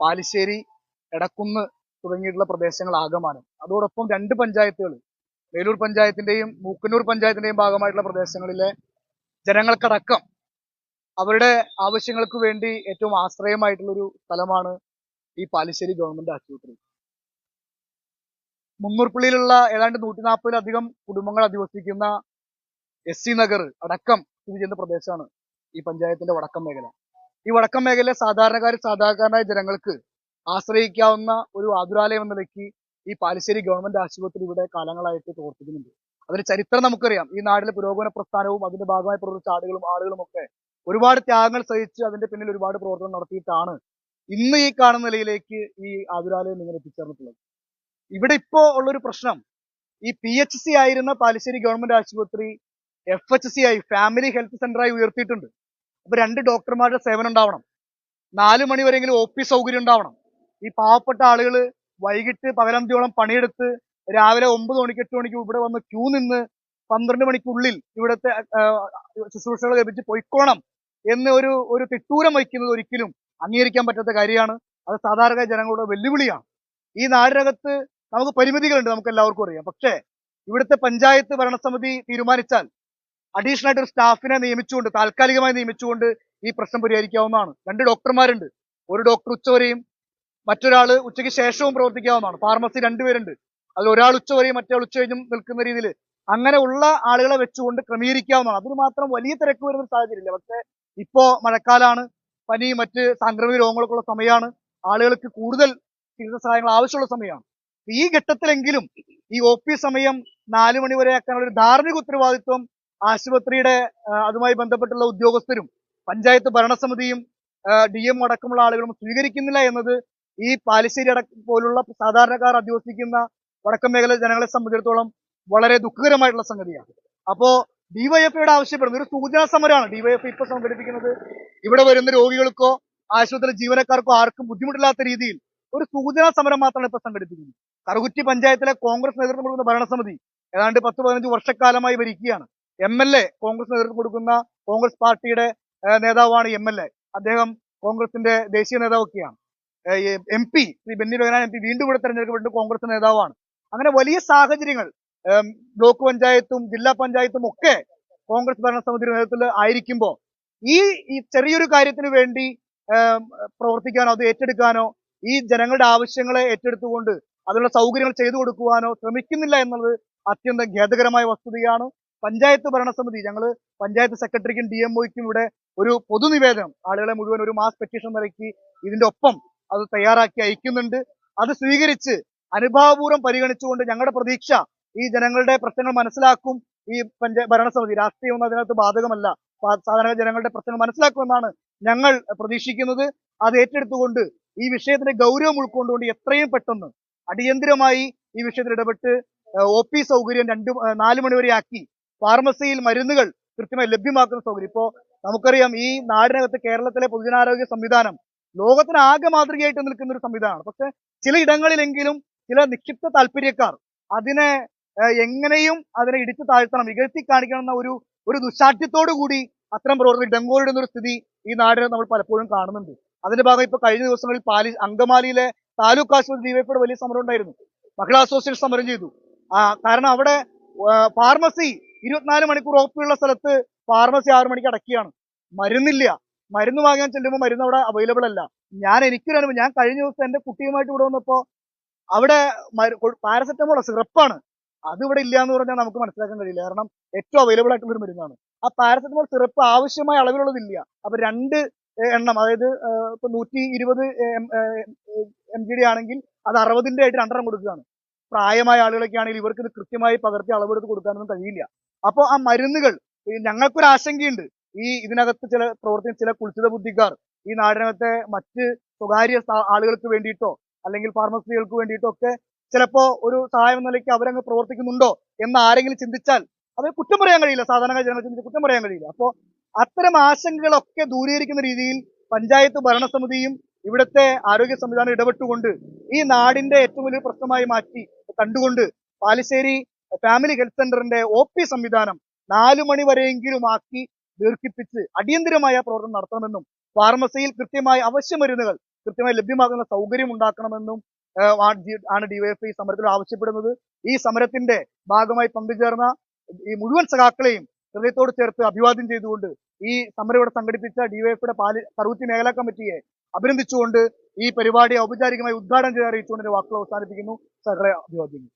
പാലിശ്ശേരി, എടക്കുന്ന് തുടങ്ങിയിട്ടുള്ള പ്രദേശങ്ങൾ ആകമാനം. അതോടൊപ്പം 2 പഞ്ചായത്തുകൾ, വേലൂർ പഞ്ചായത്തിന്റെയും മൂക്കന്നൂർ പഞ്ചായത്തിന്റെയും ഭാഗമായിട്ടുള്ള പ്രദേശങ്ങളിലെ ജനങ്ങൾക്കടക്കം അവരുടെ ആവശ്യങ്ങൾക്ക് വേണ്ടി ഏറ്റവും ആശ്രയമായിട്ടുള്ള ഒരു സ്ഥലമാണ് ഈ പാലിശ്ശേരി ഗവൺമെന്റ് ആശുപത്രി. മുന്നൂർപ്പള്ളിയിലുള്ള ഏതാണ്ട് 140-ലധികം കുടുംബങ്ങൾ അധിവസിക്കുന്ന SC നഗർ അടക്കം സ്ഥിതി ചെയ്യുന്ന പ്രദേശമാണ് ഈ പഞ്ചായത്തിന്റെ വടക്കം മേഖല. ഈ വടക്കം മേഖലയിലെ സാധാരണക്കാരായ ജനങ്ങൾക്ക് ആശ്രയിക്കാവുന്ന ഒരു ആതുരാലയം എന്ന നിലയ്ക്ക് ഈ പാലിശ്ശേരി ഗവൺമെന്റ് ആശുപത്രി ഇവിടെ കാലങ്ങളായിട്ട് പ്രവർത്തിക്കുന്നുണ്ട്. അതിന് ചരിത്രം നമുക്കറിയാം. ഈ നാട്ടിലെ പുരോഗമന പ്രസ്ഥാനവും അതിന്റെ ഭാഗമായി പ്രവർത്തിച്ച ആളുകളും ഒക്കെ ഒരുപാട് ത്യാഗങ്ങൾ സഹിച്ച് അതിന്റെ പിന്നിൽ ഒരുപാട് പ്രവർത്തനം നടത്തിയിട്ടാണ് ഇന്ന് ഈ കാണുന്ന നിലയിലേക്ക് ഈ ആതുരാലയം ഇങ്ങനെ എത്തിച്ചേർന്നിട്ടുള്ളത്. ഇവിടെ ഇപ്പോ ഉള്ളൊരു പ്രശ്നം, ഈ PHC ആയിരുന്ന പാലിശ്ശേരി ഗവൺമെന്റ് ആശുപത്രി FHC ആയി, ഫാമിലി ഹെൽത്ത് സെന്ററായി ഉയർത്തിയിട്ടുണ്ട്. അപ്പൊ 2 ഡോക്ടർമാരുടെ സേവനം ഉണ്ടാവണം, 4 മണി വരെയെങ്കിലും OP സൗകര്യം ഉണ്ടാവണം. ഈ പാവപ്പെട്ട ആളുകൾ വൈകിട്ട് പകലന്തിയോളം പണിയെടുത്ത് രാവിലെ 9 മണിക്ക് 8 മണിക്ക് ഇവിടെ വന്ന് ക്യൂ നിന്ന് 12 മണിക്കുള്ളിൽ ഇവിടുത്തെ ശുശ്രൂഷകൾ ലഭിച്ച് പൊയ്ക്കോണം എന്ന് ഒരു തിട്ടൂരം വയ്ക്കുന്നത് ഒരിക്കലും അംഗീകരിക്കാൻ പറ്റാത്ത കാര്യമാണ്. അത് സാധാരണ ജനങ്ങളുടെ വെല്ലുവിളിയാണ്. ഈ നാടിനകത്ത് നമുക്ക് പരിമിതികളുണ്ട്, നമുക്ക് എല്ലാവർക്കും അറിയാം. പക്ഷേ ഇവിടുത്തെ പഞ്ചായത്ത് ഭരണസമിതി തീരുമാനിച്ചാൽ അഡീഷണൽ ആയിട്ട് ഒരു സ്റ്റാഫിനെ നിയമിച്ചുകൊണ്ട്, താൽക്കാലികമായി നിയമിച്ചുകൊണ്ട് ഈ പ്രശ്നം പരിഹരിക്കാവുന്നതാണ്. 2 ഡോക്ടർമാരുണ്ട്. ഒരു ഡോക്ടർ ഉച്ചവരെയും മറ്റൊരാൾ ഉച്ചയ്ക്ക് ശേഷവും പ്രവർത്തിക്കാവുന്നതാണ്. ഫാർമസി 2 പേരുണ്ട്. അതിൽ ഒരാൾ ഉച്ചവരെയും മറ്റേ ഉച്ച കഴിഞ്ഞും നിൽക്കുന്ന രീതിയിൽ അങ്ങനെ ഉള്ള ആളുകളെ വെച്ചുകൊണ്ട് ക്രമീകരിക്കാവുന്നതാണ്. അതിന് മാത്രം വലിയ തിരക്ക് വരുന്ന സാഹചര്യമില്ല. പക്ഷേ ഇപ്പോ മഴക്കാലാണ്, പനി മറ്റ് സാംക്രമിക രോഗങ്ങളൊക്കെ ഉള്ള സമയമാണ്, ആളുകൾക്ക് കൂടുതൽ ചികിത്സാ സഹായങ്ങൾ ആവശ്യമുള്ള സമയമാണ്. ഈ ഘട്ടത്തിലെങ്കിലും ഈ OP സമയം 4 മണി വരെ ആക്കാനുള്ള ഒരു ധാർമ്മിക ഉത്തരവാദിത്വം ആശുപത്രിയുടെ അതുമായി ബന്ധപ്പെട്ടുള്ള ഉദ്യോഗസ്ഥരും പഞ്ചായത്ത് ഭരണസമിതിയും DM അടക്കമുള്ള ആളുകളും സ്വീകരിക്കുന്നില്ല എന്നത് ഈ പാലിശ്ശേരി പോലുള്ള സാധാരണക്കാർ അധിവസിക്കുന്ന വടക്കൻ മേഖല ജനങ്ങളെ സംബന്ധിച്ചിടത്തോളം വളരെ ദുഃഖകരമായിട്ടുള്ള സംഗതിയാണ്. അപ്പോ DYFIയുടെ ആവശ്യപ്പെടുന്നത് ഒരു സൂചനാ സമരമാണ്. DYFI ഇപ്പൊ സംഘടിപ്പിക്കുന്നത് ഇവിടെ വരുന്ന രോഗികൾക്കോ ആശുപത്രി ജീവനക്കാർക്കോ ആർക്കും ബുദ്ധിമുട്ടില്ലാത്ത രീതിയിൽ ഒരു സൂചനാ സമരം മാത്രമാണ് ഇപ്പൊ സംഘടിപ്പിക്കുന്നത്. കറുകുറ്റി പഞ്ചായത്തിലെ കോൺഗ്രസ് നേതൃത്വം കൊടുക്കുന്ന ഭരണസമിതി ഏതാണ്ട് 10-15 വർഷക്കാലമായി ഭരിക്കുകയാണ്. MLA കോൺഗ്രസ് നേതൃത്വം കൊടുക്കുന്ന കോൺഗ്രസ് പാർട്ടിയുടെ നേതാവാണ് MLA. അദ്ദേഹം കോൺഗ്രസിന്റെ ദേശീയ നേതാവൊക്കെയാണ്. MP ശ്രീ ബെന്നി ബെഹനാൻ MP വീണ്ടും ഇവിടെ തെരഞ്ഞെടുക്കപ്പെട്ട് കോൺഗ്രസ് നേതാവാണ്. അങ്ങനെ വലിയ സാഹചര്യങ്ങൾ ബ്ലോക്ക് പഞ്ചായത്തും ജില്ലാ പഞ്ചായത്തും ഒക്കെ കോൺഗ്രസ് ഭരണസമിതിയുടെ നേതൃത്വത്തിൽ ആയിരിക്കുമ്പോൾ ഈ ചെറിയൊരു കാര്യത്തിന് വേണ്ടി പ്രവർത്തിക്കാനോ അത് ഏറ്റെടുക്കാനോ ഈ ജനങ്ങളുടെ ആവശ്യങ്ങളെ ഏറ്റെടുത്തുകൊണ്ട് അതിനുള്ള സൗകര്യങ്ങൾ ചെയ്തു കൊടുക്കുവാനോ ശ്രമിക്കുന്നില്ല എന്നുള്ളത് അത്യന്തം ഖേദകരമായ വസ്തുതയാണ്. പഞ്ചായത്ത് ഭരണസമിതി, ഞങ്ങള് പഞ്ചായത്ത് സെക്രട്ടറിക്കും DMOയ്ക്കും ഇവിടെ ഒരു പൊതുനിവേദനം, ആളുകളെ മുഴുവൻ ഒരു മാസ് പെറ്റീഷൻ നിരക്കി ഇതിന്റെ ഒപ്പം അത് തയ്യാറാക്കി അയക്കുന്നുണ്ട്. അത് സ്വീകരിച്ച് അനുഭാവപൂർവ്വം പരിഗണിച്ചുകൊണ്ട് ഞങ്ങളുടെ പ്രതീക്ഷ ഈ ജനങ്ങളുടെ പ്രശ്നങ്ങൾ മനസ്സിലാക്കും ഈ ഭരണസമിതി. രാഷ്ട്രീയമൊന്നും അതിനകത്ത് ബാധകമല്ല. സാധാരണ ജനങ്ങളുടെ പ്രശ്നങ്ങൾ മനസ്സിലാക്കുമെന്നാണ് ഞങ്ങൾ പ്രതീക്ഷിക്കുന്നത്. അത് ഏറ്റെടുത്തുകൊണ്ട് ഈ വിഷയത്തിന്റെ ഗൗരവം ഉൾക്കൊണ്ടുകൊണ്ട് എത്രയും പെട്ടെന്ന് അടിയന്തിരമായി ഈ വിഷയത്തിൽ ഇടപെട്ട് OP സൗകര്യം 4 മണി വരെ ആക്കി ഫാർമസിയിൽ മരുന്നുകൾ കൃത്യമായി ലഭ്യമാക്കുന്ന സൗകര്യം. ഇപ്പോ നമുക്കറിയാം, ഈ നാടിനകത്ത് കേരളത്തിലെ പൊതുജനാരോഗ്യ സംവിധാനം ലോകത്തിന് ആകെ മാതൃകയായിട്ട് നിൽക്കുന്ന ഒരു സംവിധാനമാണ്. പക്ഷെ ചില ഇടങ്ങളിലെങ്കിലും ചില നിക്ഷിപ്ത താല്പര്യക്കാർ അതിനെ എങ്ങനെയും അതിനെ ഇടിച്ചു താഴ്ത്തണം, ഇകഴ്ത്തി കാണിക്കണം എന്ന ഒരു ദുശാഠ്യത്തോടു കൂടി അത്തരം പ്രവർത്തനം ഡെങ്കോയിടുന്ന ഒരു സ്ഥിതി ഈ നാടിനെ നമ്മൾ പലപ്പോഴും കാണുന്നുണ്ട്. അതിന്റെ ഭാഗം ഇപ്പൊ കഴിഞ്ഞ ദിവസങ്ങളിൽ അങ്കമാലിയിലെ താലൂക്ക് ആശുപത്രി DYFIയുടെ വലിയ സമരം ഉണ്ടായിരുന്നു. മഹിളാ അസോസിയേഷൻ സമരം ചെയ്തു. കാരണം അവിടെ ഫാർമസി 24 മണിക്കൂർ OP ഉള്ള സ്ഥലത്ത് ഫാർമസി 6 മണിക്ക് അടക്കുകയാണ്. മരുന്നില്ല. മരുന്ന് വാങ്ങാൻ ചെല്ലുമ്പോൾ മരുന്ന് അവിടെ അവൈലബിൾ അല്ല. എനിക്കൊരു അനുഭവം, ഞാൻ കഴിഞ്ഞ ദിവസം എന്റെ കുട്ടിയുമായിട്ട് ഇവിടെ വന്നപ്പോ അവിടെ പാരസെറ്റമോൾ സിറപ്പാണ്, അത് ഇവിടെ ഇല്ല എന്ന് പറഞ്ഞാൽ നമുക്ക് മനസ്സിലാക്കാൻ കഴിയില്ല. കാരണം ഏറ്റവും അവൈലബിൾ ആയിട്ടുള്ള ഒരു മരുന്നാണ്. ആ പാരസെറ്റമോൾ സിറപ്പ് ആവശ്യമായ അളവിലുള്ളതില്ല. അപ്പൊ 2 എണ്ണം, അതായത് ഇപ്പൊ 120 mg ആണെങ്കിൽ അത് 60ന്റെ ആയിട്ട് 2 എണ്ണം കൊടുക്കുകയാണ്. പ്രായമായ ആളുകളൊക്കെ ആണെങ്കിൽ ഇവർക്ക് ഇത് കൃത്യമായി പകർത്തി അളവെടുത്ത് കൊടുക്കാനൊന്നും കഴിയില്ല. അപ്പോൾ ആ മരുന്നുകൾ, ഞങ്ങൾക്കൊരു ആശങ്കയുണ്ട്, ഇതിനകത്ത് പ്രവർത്തിക്കുന്ന ചില കുൽസിത ബുദ്ധിക്കാർ ഈ നാടിനകത്തെ മറ്റ് സ്വകാര്യ ആളുകൾക്ക് വേണ്ടിയിട്ടോ അല്ലെങ്കിൽ ഫാർമസികൾക്ക് വേണ്ടിയിട്ടോ ഒക്കെ ചിലപ്പോ ഒരു സഹായം എന്ന നിലയ്ക്ക് അവരങ്ങ് പ്രവർത്തിക്കുന്നുണ്ടോ എന്ന് ആരെങ്കിലും ചിന്തിച്ചാൽ അത് കുറ്റം പറയാൻ കഴിയില്ല. സാധാരണ ജനങ്ങൾ ചിന്തിച്ച് കുറ്റം പറയാൻ കഴിയില്ല. അപ്പോൾ അത്തരം ആശങ്കകളൊക്കെ ദൂരീകരിക്കുന്ന രീതിയിൽ പഞ്ചായത്ത് ഭരണസമിതിയും ഇവിടുത്തെ ആരോഗ്യ സംവിധാനം ഇടപെട്ടുകൊണ്ട് ഈ നാടിന്റെ ഏറ്റവും വലിയ പ്രശ്നമായി മാറ്റി കണ്ടുകൊണ്ട് പാലിശ്ശേരി ഫാമിലി ഹെൽത്ത് സെന്ററിന്റെ OP സംവിധാനം 4 മണി വരെയെങ്കിലും ആക്കി ദീർഘിപ്പിച്ച് അടിയന്തരമായ പ്രവർത്തനം നടത്തണമെന്നും ഫാർമസിയിൽ കൃത്യമായി അവശ്യ മരുന്നുകൾ കൃത്യമായി ലഭ്യമാകുന്ന സൗകര്യം ഉണ്ടാക്കണമെന്നും ആണ് ഡിവൈഎഫ്ഐ സമരത്തിൽ ആവശ്യപ്പെടുന്നത്. ഈ സമരത്തിന്റെ ഭാഗമായി പങ്കുചേർന്ന ഈ മുഴുവൻ സഖാക്കളെയും ഹൃദയത്തോട് ചേർത്ത് അഭിവാദ്യം ചെയ്തുകൊണ്ട് ഈ സമരം ഇവിടെ സംഘടിപ്പിച്ച ഡിവൈഎഫ്ഐയുടെ കറുകുറ്റി മേഖലാ കമ്മിറ്റിയെ അഭിനന്ദിച്ചുകൊണ്ട് ഈ പരിപാടി ഔപചാരികമായി ഉദ്ഘാടനം ചെയ്ത് അറിയിച്ചുകൊണ്ട് വാക്കുകൾ അവസാനിപ്പിക്കുന്നു. സകല അഭിവാദ്യങ്ങൾ.